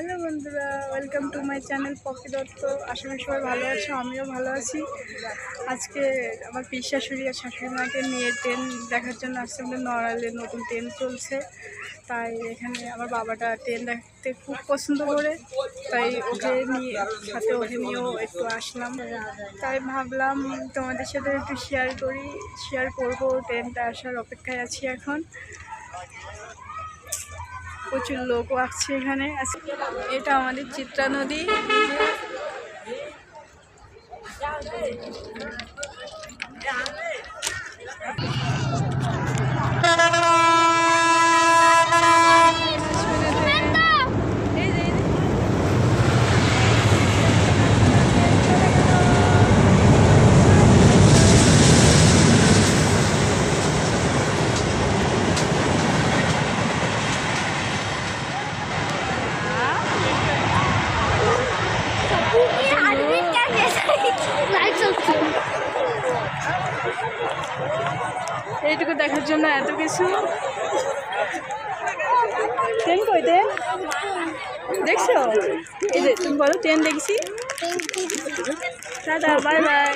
Hello বন্ধুরা, welcome to my channel Poppy Dutta. আশা করি সবাই ভালো আছো, আমিও ভালো আছি। আজকে আমার পিস শাশুড়ি আর শাশুড়ি মাকে নিয়ে ট্রেন দেখার জন্য আসছে। আমাদের নড়ালে নতুন ট্রেন চলছে, তাই এখানে আমার বাবাটা ট্রেন দেখতে খুব পছন্দ করে, তাই ওকে নিয়ে সাথে ওকে নিয়েও একটু আসলাম। তাই ভাবলাম তোমাদের সাথে একটু শেয়ার করবো। ট্রেনটা আসার অপেক্ষায় আছি এখন। প্রচুর লোকও আসছে এখানে। এটা আমাদের চিত্রা নদী। এইটুকু দেখার জন্য এত কিছু। ট্রেন কইতে দেখছো? এই যে তুমি বলো ট্রেন দেখছি। Tata, bye bye.